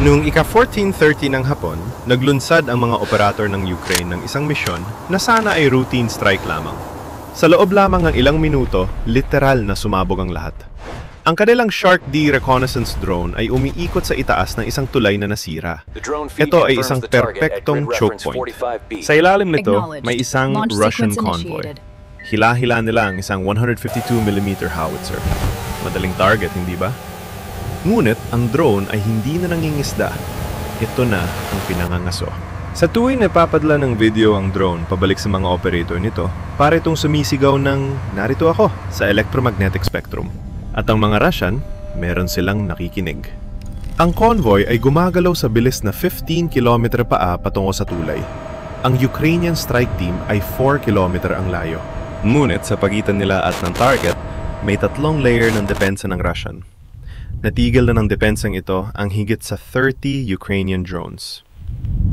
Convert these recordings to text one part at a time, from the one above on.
Noong ika-1430 ng Hapon, naglunsad ang mga operator ng Ukraine ng isang misyon na sana ay routine strike lamang. Sa loob lamang ng ilang minuto, literal na sumabog ang lahat. Ang kanilang Shark D reconnaissance drone ay umiikot sa itaas ng isang tulay na nasira. Ito ay isang perpektong choke point. Sa ilalim nito, may isang Russian convoy. Hila-hila nila ang isang 152mm howitzer. Madaling target, hindi ba? Ngunit ang drone ay hindi na nangingisda. Ito na ang pinangangaso. Sa tuwing napapadala ng video ang drone pabalik sa mga operator nito, para itong sumisigaw ng narito ako sa electromagnetic spectrum. At ang mga Russian, meron silang nakikinig. Ang convoy ay gumagalaw sa bilis na 15 km paa patungo sa tulay. Ang Ukrainian strike team ay 4 km ang layo. Ngunit sa pagitan nila at ng target, may 3 layer ng depensa ng Russian. Natigil na ng depensang ito ang higit sa 30 Ukrainian drones.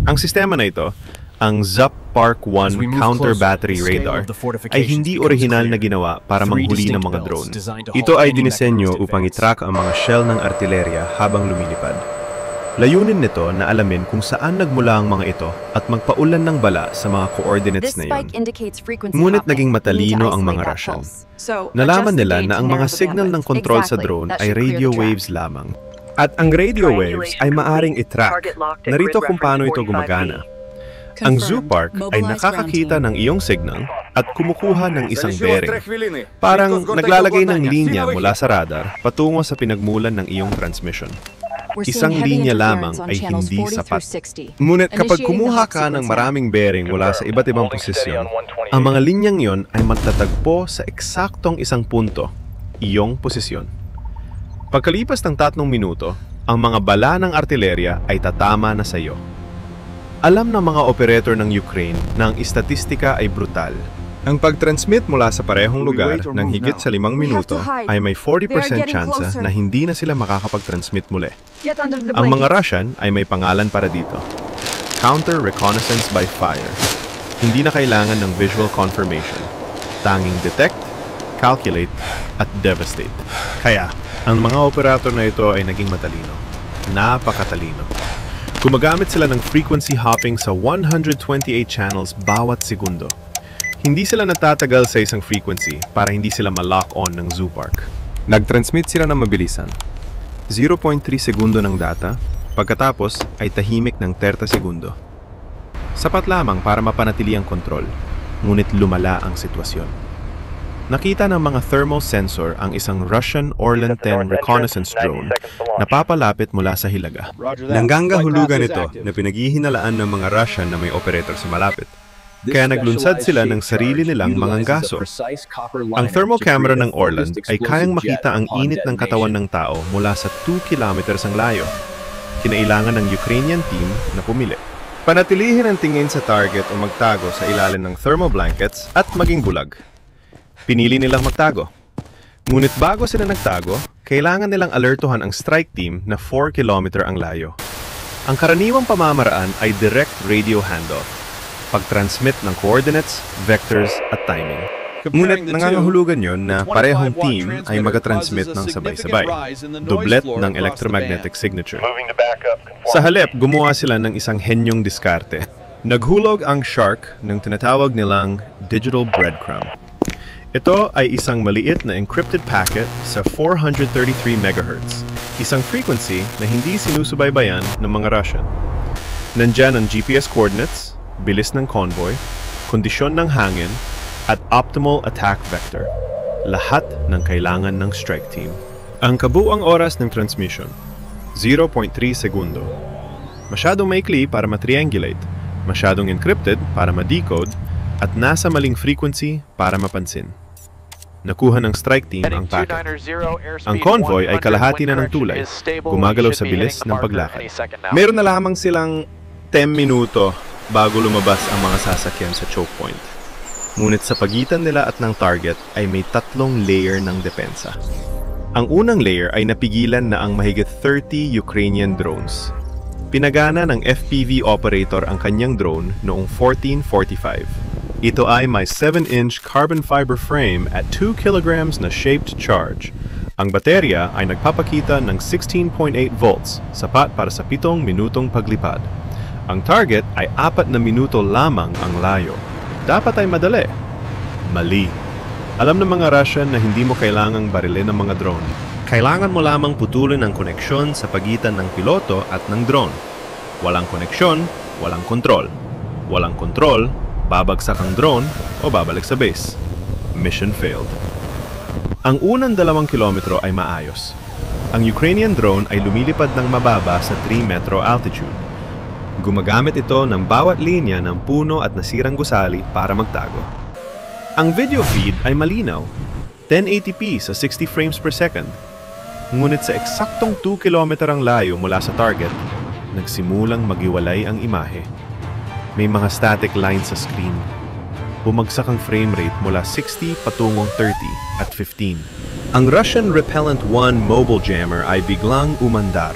Ang sistema na ito, ang ZUP-Park-1 counter-battery radar, ay hindi orihinal na ginawa para manghuli ng mga drones. Ito ay dinisenyo upang itrack ang mga shell ng artilerya habang lumilipad. Layunin nito na alamin kung saan nagmula ang mga ito at magpaulan ng bala sa mga coordinates na iyon. Ngunit naging matalino ang mga Russian. Nalaman nila na ang mga signal ng control sa drone ay radio waves lamang. At ang radio waves ay maaring itrack. Narito kung paano ito gumagana. Ang Zoopark ay nakakakita ng iyong signal at kumukuha ng isang bearing. Parang naglalagay ng linya mula sa radar patungo sa pinagmulan ng iyong transmission. Isang linya lamang ay hindi sapat. Ngunit kapag kumuha ka ng maraming bearing mula sa iba't ibang posisyon, ang mga linyang yon ay magtatagpo sa eksaktong isang punto, iyong posisyon. Pagkalipas ng 3 minuto, ang mga bala ng artilerya ay tatama na sa iyo. Alam ng mga operator ng Ukraine na ang istatistika ay brutal. Ang pag-transmit mula sa parehong lugar ng higit sa 5 minuto ay may 40% tsansa na hindi na sila makakapag-transmit muli. Ang mga Russian ay may pangalan para dito. Counter Reconnaissance by Fire. Hindi na kailangan ng visual confirmation. Tanging detect, calculate, at devastate. Kaya, ang mga operator na ito ay naging matalino. Napakatalino. Gumagamit sila ng frequency hopping sa 128 channels bawat segundo. Hindi sila natatagal sa isang frequency para hindi sila ma-lock on ng Zoopark. Nag-transmit sila ng mabilisan. 0.3 segundo ng data, pagkatapos ay tahimik ng 30 segundo. Sapat lamang para mapanatili ang kontrol, ngunit lumala ang sitwasyon. Nakita ng mga thermal sensor ang isang Russian Orlan 10 reconnaissance drone na papalapit mula sa hilaga. Nanggangahulugan ito na pinaghihinalaan ng mga Russian na may operator sa malapit. Kaya naglunsad sila ng sarili nilang mga gaso. Ang thermal camera ng Orlan ay kayang makita ang init ng katawan ng tao mula sa 2 kilometers ang layo. Kinailangan ng Ukrainian team na pumili. Panatilihin ang tingin sa target o magtago sa ilalim ng thermal blankets at maging bulag. Pinili nilang magtago. Ngunit bago sila nagtago, kailangan nilang alertuhan ang strike team na 4 kilometer ang layo. Ang karaniwang pamamaraan ay direct radio handoff. Pag-transmit ng coordinates, vectors, at timing. Ngunit nangangahulugan yon na parehong team ay mag-transmit ng sabay-sabay, doblet ng electromagnetic signature. Sa halip, gumawa sila ng isang henyong diskarte. Naghulog ang Shark ng tinatawag nilang digital breadcrumb. Ito ay isang maliit na encrypted packet sa 433 MHz, isang frequency na hindi sinusubaybayan ng mga Russian. Nandyan ang GPS coordinates, bilis ng convoy, kondisyon ng hangin, at optimal attack vector. Lahat ng kailangan ng strike team. Ang kabuuang oras ng transmission, 0.3 segundo. Masyadong maikli para ma-triangulate, masyadong encrypted para ma-decode, at nasa maling frequency para mapansin. Nakuha ng strike team ang packet. Ang convoy ay kalahati na ng tulay, gumagalaw sa bilis ng paglakad. Meron na lamang silang 10 minuto bago lumabas ang mga sasakyan sa choke point. Ngunit sa pagitan nila at ng target ay may 3 layer ng depensa. Ang unang layer ay napigilan na ang mahigit 30 Ukrainian drones. Pinagana ng FPV operator ang kanyang drone noong 1445. Ito ay may 7-inch carbon fiber frame at 2 kilograms na shaped charge. Ang baterya ay nagpapakita ng 16.8 volts, sapat para sa 7 minutong paglipad. Ang target ay 4 na minuto lamang ang layo. Dapat ay madali. Mali. Alam ng mga Russian na hindi mo kailangang barilin ang mga drone. Kailangan mo lamang putulin ang koneksyon sa pagitan ng piloto at ng drone. Walang koneksyon, walang kontrol. Walang kontrol, babagsak ang drone o babalik sa base. Mission failed. Ang unang 2 kilometro ay maayos. Ang Ukrainian drone ay lumilipad ng mababa sa 3 metro altitude. Gumagamit ito ng bawat linya ng puno at nasirang gusali para magtago. Ang video feed ay malinaw, 1080p sa 60 frames per second. Ngunit sa eksaktong 2 kilometro ang layo mula sa target, nagsimulang magiwalay ang imahe. May mga static lines sa screen. Bumagsak ang frame rate mula 60 patungong 30 at 15. Ang Russian Repellent 1 mobile jammer ay biglang umandar.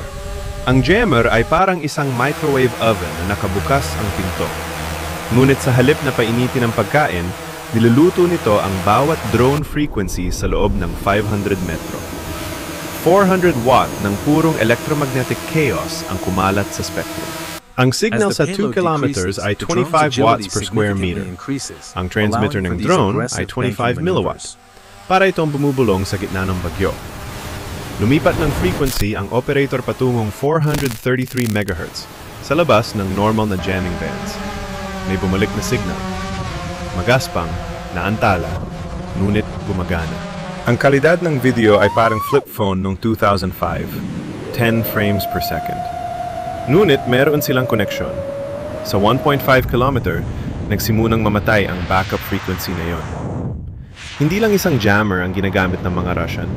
Ang jammer ay parang isang microwave oven na nakabukas ang pinto. Ngunit sa halip na painitin ang pagkain, niluluto nito ang bawat drone frequency sa loob ng 500 metro. 400 watt ng purong electromagnetic chaos ang kumalat sa spectrum. Ang signal sa 2 kilometers ay 25 watts per square meter. Ang transmitter ng drone ay 25 milliwatts, para itong bumubulong sa gitna ng bagyo. Lumipat ng frequency ang operator patungong 433 MHz sa labas ng normal na jamming bands. May bumalik na signal. Magaspang, naantala, ngunit gumagana. Ang kalidad ng video ay parang flip phone noong 2005, 10 frames per second. Ngunit meron silang koneksyon. Sa 1.5 kilometer, nagsimunang mamatay ang backup frequency na yon. Hindi lang isang jammer ang ginagamit ng mga Russian.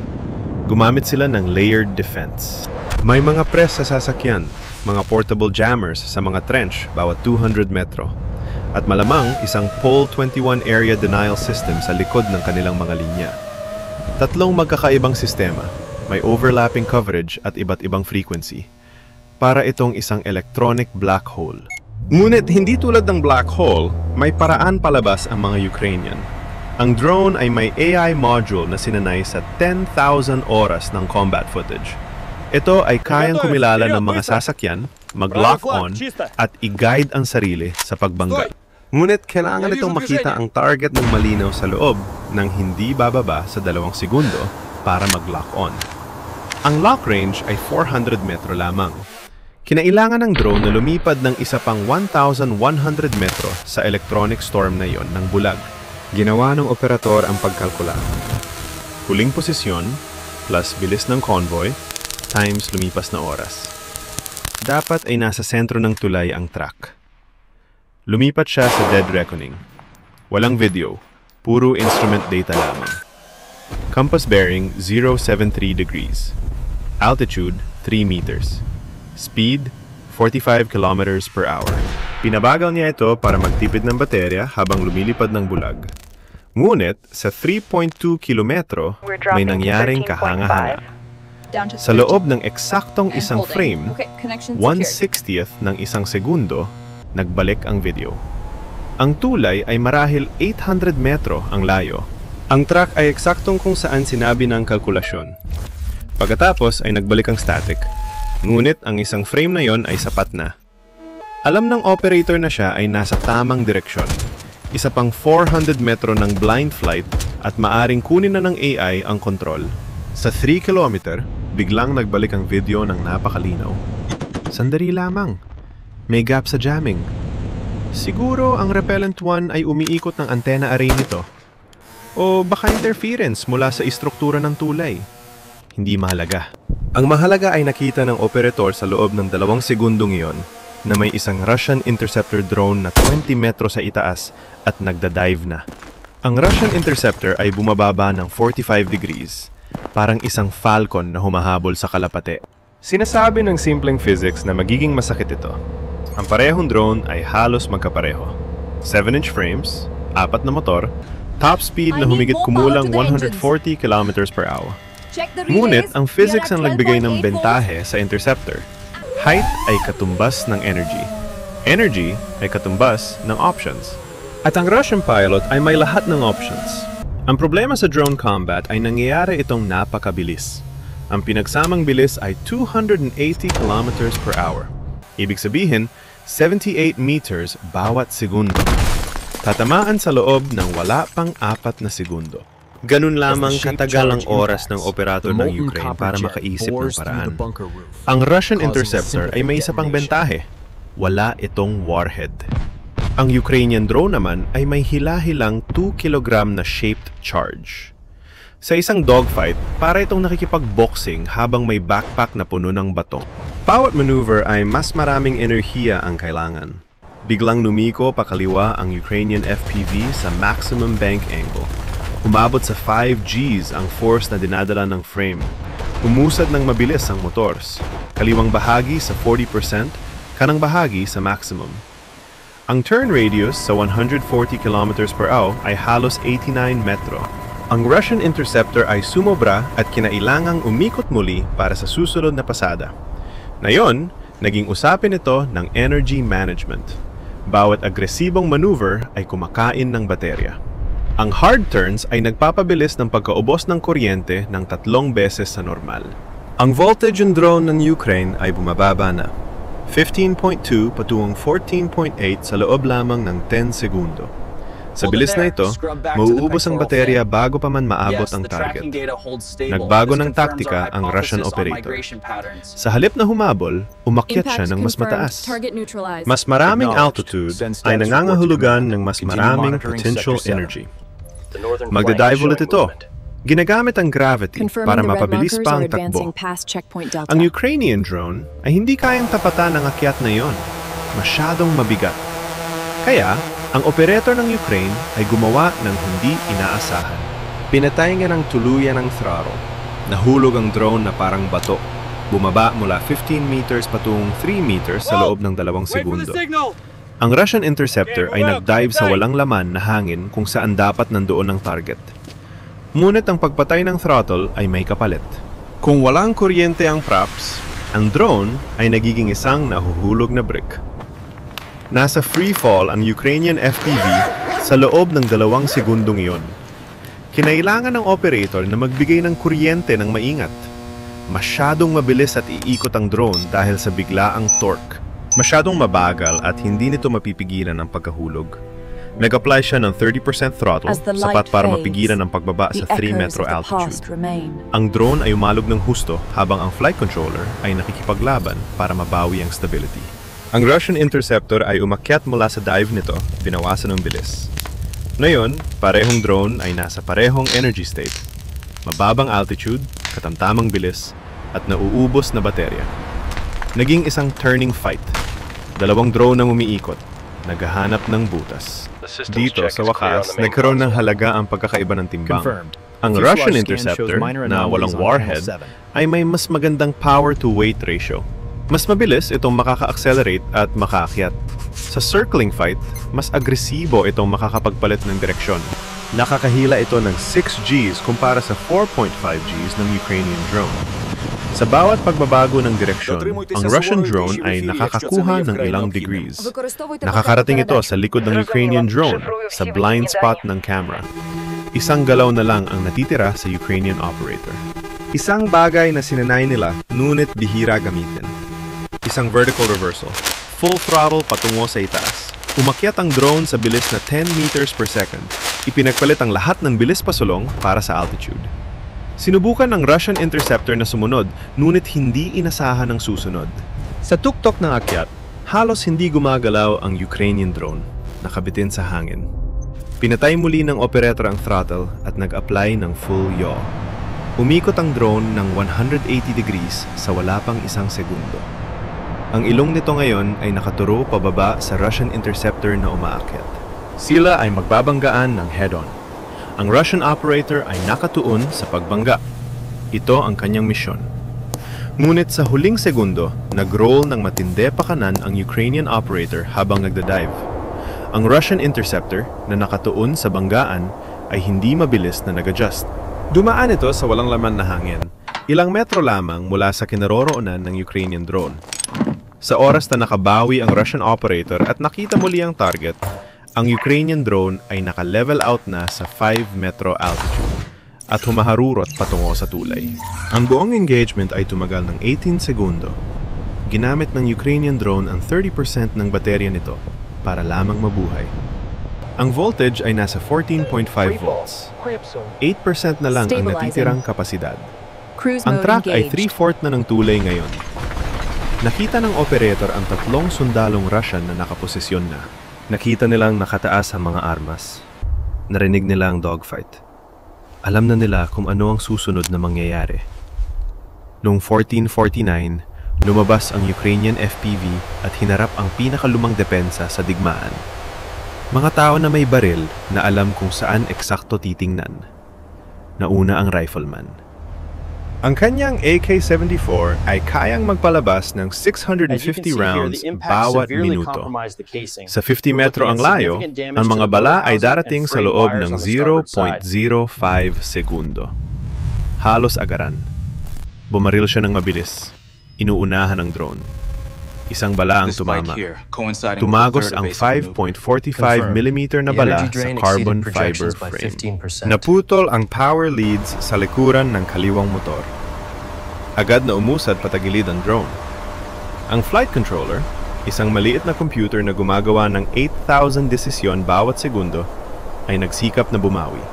Gumamit sila ng layered defense. May mga press sa sasakyan, mga portable jammers sa mga trench bawat 200 metro. At malamang isang Pole 21 area denial system sa likod ng kanilang mga linya. 3 magkakaibang sistema, may overlapping coverage at iba't ibang frequency. Para itong isang electronic black hole. Ngunit hindi tulad ng black hole, may paraan palabas ang mga Ukrainian. Ang drone ay may AI module na sinanay sa 10,000 oras ng combat footage. Ito ay kayang kumilala ng mga sasakyan, mag-lock on, at i-guide ang sarili sa pagbangga. Ngunit kailangan itong makita ang target ng malinaw sa loob ng hindi bababa sa 2 segundo para mag-lock on. Ang lock range ay 400 metro lamang. Kinailangan ng drone na lumipad ng isa pang 1,100 metro sa electronic storm na yon ng bulag. Ginawa ng operator ang pagkalkula. Huling posisyon plus bilis ng convoy times lumipas na oras. Dapat ay nasa sentro ng tulay ang track. Lumipat siya sa dead reckoning. Walang video, puro instrument data lamang. Compass bearing 073 degrees. Altitude 3 meters. Speed, 45 kilometers per hour. Pinabagal niya ito para magtipid ng baterya habang lumilipad ng bulag. Ngunit, sa 3.2 kilometro, may nangyaring kahanga-hanga. Sa loob ng eksaktong isang frame, 1/60th ng isang segundo, nagbalik ang video. Ang tulay ay marahil 800 metro ang layo. Ang track ay eksaktong kung saan sinabi ng kalkulasyon. Pagkatapos ay nagbalik ang static. Ngunit ang isang frame na yon ay sapat na. Alam ng operator na siya ay nasa tamang direksyon. Isa pang 400 metro ng blind flight at maaring kunin na ng AI ang kontrol. Sa 3 kilometer, biglang nagbalik ang video ng napakalinaw. Sandali lamang. May gap sa jamming. Siguro ang Repellent 1 ay umiikot ng antenna array nito. O baka interference mula sa istruktura ng tulay. Hindi mahalaga. Ang mahalaga ay nakita ng operator sa loob ng 2 segundong iyon na may isang Russian interceptor drone na 20 metro sa itaas at nagda-dive na. Ang Russian interceptor ay bumababa ng 45 degrees, parang isang falcon na humahabol sa kalapate. Sinasabi ng simpleng physics na magiging masakit ito. Ang parehong drone ay halos magkapareho. 7-inch frames, 4 na motor, top speed na humigit kumulang 140 km per hour. Ngunit ang physics ang nagbigay ng bentahe sa interceptor. Height ay katumbas ng energy. Energy ay katumbas ng options. At ang Russian pilot ay may lahat ng options. Ang problema sa drone combat ay nangyayari itong napakabilis. Ang pinagsamang bilis ay 280 kilometers per hour. Ibig sabihin, 78 meters bawat segundo. Tatamaan sa loob ng wala pang 4 na segundo. Ganun lamang katagal ang oras ng operator ng Ukraine para makaisip ng paraan. Ang Russian Interceptor ay may isa pang bentahe. Wala itong warhead. Ang Ukrainian drone naman ay may hila-hilang 2 kilogram na shaped charge. Sa isang dogfight, para itong nakikipag-boxing habang may backpack na puno ng bato. Bawat maneuver ay mas maraming enerhiya ang kailangan. Biglang lumiko pakaliwa ang Ukrainian FPV sa maximum bank angle. Umabot sa 5 Gs ang force na dinadala ng frame. Umusad ng mabilis ang motors. Kaliwang bahagi sa 40%, kanang bahagi sa maximum. Ang turn radius sa 140 km per hour ay halos 89 metro. Ang Russian Interceptor ay sumobra at kinailangang umikot muli para sa susunod na pasada. Ngayon, naging usapin ito ng energy management. Bawat agresibong maneuver ay kumakain ng baterya. Ang hard turns ay nagpapabilis ng pagkaubos ng kuryente ng 3 beses sa normal. Ang voltage ng drone ng Ukraine ay bumababa na. 15.2 patungong 14.8 sa loob lamang ng 10 segundo. Sa bilis na ito, mauubos ang baterya bago pa man maabot ang target. Nagbago ng taktika ang Russian operator. Sa halip na humabol, umakyat siya ng mas mataas. Mas maraming altitude ay nangangahulugan ng mas maraming potential energy. Magdadive ulit ito. Ginagamit ang gravity para mapabilis pa ang takbo. Ang Ukrainian drone ay hindi kayang tapatan ang akyat na iyon. Masyadong mabigat. Kaya, ang operator ng Ukraine ay gumawa ng hindi inaasahan. Pinatay niya ng tuluyan ang throttle. Nahulog ang drone na parang bato. Bumaba mula 15 meters patungong 3 meters sa loob ng 2 segundo. Ang Russian Interceptor ay nag-dive sa walang laman na hangin kung saan dapat nandoon ang target. Ngunit ang pagpatay ng throttle ay may kapalit. Kung walang kuryente ang props, ang drone ay nagiging isang nahuhulog na brick. Nasa free fall ang Ukrainian FPV sa loob ng 2 segundong iyon. Kinailangan ng operator na magbigay ng kuryente ng maingat. Masyadong mabilis at iikot ang drone dahil sa biglaang torque. Masyadong mabagal at hindi nito mapipigilan ang pagkahulog. Nag-apply siya ng 30% throttle, sapat para mapigilan ang pagbaba sa 3 metro altitude. Ang drone ay umalog ng husto habang ang flight controller ay nakikipaglaban para mabawi ang stability. Ang Russian Interceptor ay umakyat mula sa dive nito, binawasan ng bilis. Ngayon, parehong drone ay nasa parehong energy state. Mababang altitude, katamtamang bilis, at nauubos na baterya. Naging isang turning fight. 2 drone ang umiikot, naghahanap ng butas. Dito, sa wakas, nagkaroon ng halaga ang pagkakaiba ng timbang. Ang Russian Interceptor, na walang warhead, ay may mas magandang power-to-weight ratio. Mas mabilis itong makaka-accelerate at makaakyat. Sa circling fight, mas agresibo itong makakapagpalit ng direksyon. Nakakahila ito ng 6 Gs kumpara sa 4.5 Gs ng Ukrainian drone. Sa bawat pagbabago ng direksyon, ang Russian drone ay nakakakuha ng ilang degrees. Nakakarating ito sa likod ng Ukrainian drone, sa blind spot ng camera. Isang galaw na lang ang natitira sa Ukrainian operator. Isang bagay na sinanay nila, ngunit bihira gamitin. Isang vertical reversal. Full throttle patungo sa itaas. Umakyat ang drone sa bilis na 10 meters per second. Ipinagpalit ang lahat ng bilis pasulong para sa altitude. Sinubukan ng Russian Interceptor na sumunod, ngunit hindi inasahan ang susunod. Sa tuktok ng akyat, halos hindi gumagalaw ang Ukrainian drone, nakabitin sa hangin. Pinatay muli ng operator ang throttle at nag-apply ng full yaw. Umikot ang drone ng 180 degrees sa wala pang 1 segundo. Ang ilong nito ngayon ay nakaturo pababa sa Russian Interceptor na umaakyat. Sila ay magbabanggaan ng head-on. Ang Russian operator ay nakatuon sa pagbangga. Ito ang kanyang misyon. Ngunit sa huling segundo, nag-roll ng matindi pakanan ang Ukrainian operator habang nagda-dive. Ang Russian Interceptor na nakatuon sa banggaan ay hindi mabilis na nag-adjust. Dumaan ito sa walang laman na hangin, ilang metro lamang mula sa kinaroroonan ng Ukrainian drone. Sa oras na nakabawi ang Russian operator at nakita muli ang target, Ang Ukrainian drone ay naka-level out na sa 5 metro altitude at humaharurot patungo sa tulay. Ang buong engagement ay tumagal ng 18 segundo. Ginamit ng Ukrainian drone ang 30% ng baterya nito para lamang mabuhay. Ang voltage ay nasa 14.5 volts. 8% na lang ang natitirang kapasidad. Ang track ay 3/4 na ng tulay ngayon. Nakita ng operator ang 3 sundalong Russian na nakaposisyon na. Nakita nilang nakataas ang mga armas. Narinig nila ang dogfight. Alam na nila kung ano ang susunod na mangyayari. Noong 1449, lumabas ang Ukrainian FPV at hinarap ang pinakalumang depensa sa digmaan. Mga tao na may baril na alam kung saan eksakto titingnan. Nauna ang rifleman. Ang kanyang AK-74 ay kayang magpalabas ng 650 rounds bawat minuto. Sa 50 metro ang layo, ang mga bala ay darating sa loob ng 0.05 segundo. Halos agaran. Bumaril siya ng mabilis. Inuunahan ng drone. Isang bala ang tumama. Tumagos ang 5.45mm na bala sa carbon fiber frame. Naputol ang power leads sa likuran ng kaliwang motor. Agad na umusad patagilid ang drone. Ang flight controller, isang maliit na computer na gumagawa ng 8,000 desisyon bawat segundo, ay nagsikap na bumawi.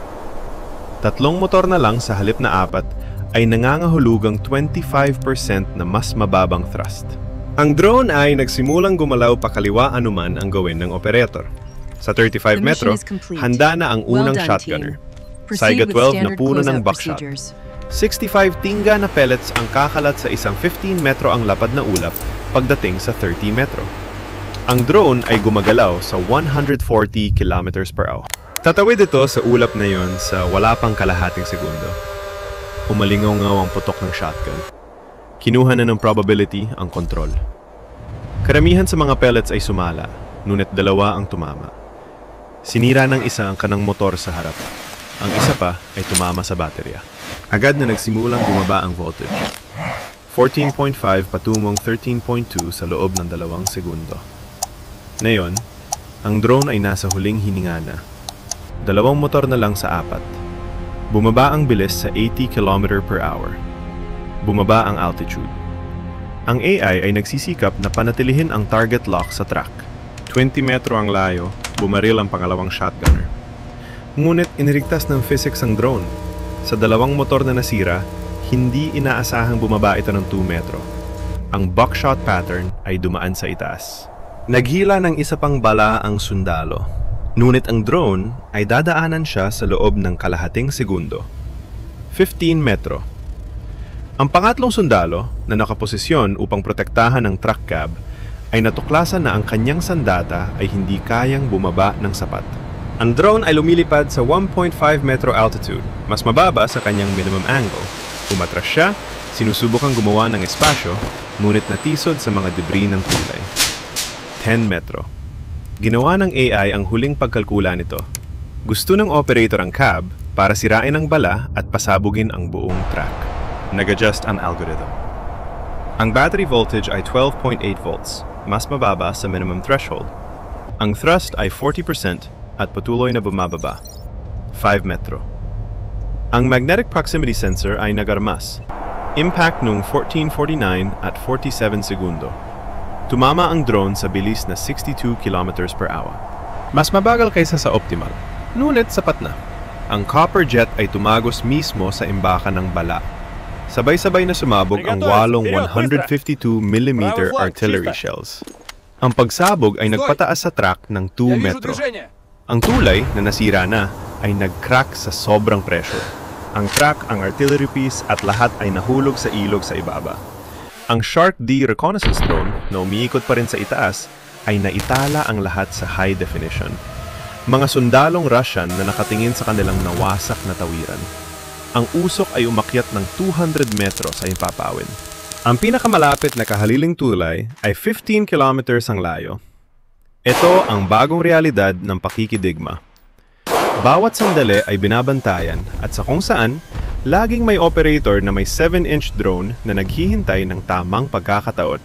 3 motor na lang sa halip na 4 ay nangangahulugang 25% na mas mababang thrust. Ang drone ay nagsimulang gumalaw pakaliwa anuman ang gawin ng operator. Sa 35 metro, handa na ang unang shotgunner. Saiga 12 na puno ng buckshot. 65 tingga na pellets ang kakalat sa isang 15 metro ang lapad na ulap pagdating sa 30 metro. Ang drone ay gumagalaw sa 140 km/h. Tatawid ito sa ulap na yon sa wala pang kalahating segundo. Umalingaw-ngaw ang putok ng shotgun. Kinuha na ng probability ang kontrol. Karamihan sa mga pellets ay sumala, ngunit 2 ang tumama. Sinira ng isa ang kanang motor sa harap. Ang isa pa ay tumama sa baterya. Agad na nagsimulang bumaba ang voltage. 14.5 patungong 13.2 sa loob ng 2 segundo. Ngayon, ang drone ay nasa huling hininga na. 2 motor na lang sa 4. Bumaba ang bilis sa 80 km/h. Bumaba ang altitude. Ang AI ay nagsisikap na panatilihin ang target lock sa track. 20 metro ang layo, bumaril ang pangalawang shotgunner. Ngunit inirigtas ng physics ang drone. Sa 2 motor na nasira, hindi inaasahang bumaba ito ng 2 metro. Ang buckshot pattern ay dumaan sa itaas. Naghila ng isa pang bala ang sundalo. Ngunit ang drone ay dadaanan siya sa loob ng kalahating segundo. 15 metro. Ang pangatlong sundalo na nakaposisyon upang protektahan ang truck cab ay natuklasan na ang kanyang sandata ay hindi kayang bumaba ng sapat. Ang drone ay lumilipad sa 1.5 metro altitude, mas mababa sa kanyang minimum angle. Umatras siya, sinusubukang gumawa ng espasyo, ngunit natisod sa mga debris ng tulay. 10 metro. Ginawa ng AI ang huling pagkalkula nito. Gusto ng operator ang cab para sirain ang bala at pasabugin ang buong track. Nag-adjust ang algorithm. Ang battery voltage ay 12.8 volts, mas mababa sa minimum threshold. Ang thrust ay 40% at patuloy na bumababa. 5 metro. Ang magnetic proximity sensor ay nagarmas. Impact noong 14:49 at 47 segundo. Tumama ang drone sa bilis na 62 km/h. Mas mabagal kaysa sa optimal, ngunit sapat na. Ang copper jet ay tumagos mismo sa imbakan ng bala. Sabay-sabay na sumabog ang 8 152mm artillery shells. Ang pagsabog ay nagpataas sa track ng 2 metro. Ang tulay na nasira na ay nag-crack sa sobrang pressure. Ang track, ang artillery piece at lahat ay nahulog sa ilog sa ibaba. Ang Shark D reconnaissance drone na umiikot pa rin sa itaas ay naitala ang lahat sa high definition. Mga sundalong Russian na nakatingin sa kanilang nawasak na tawiran. Ang usok ay umakyat ng 200 metro sa impapawid. Ang pinakamalapit na kahaliling tulay ay 15 kilometers ang layo. Ito ang bagong realidad ng pakikidigma. Bawat sandali ay binabantayan at sa kung saan, laging may operator na may 7-inch drone na naghihintay ng tamang pagkakataon.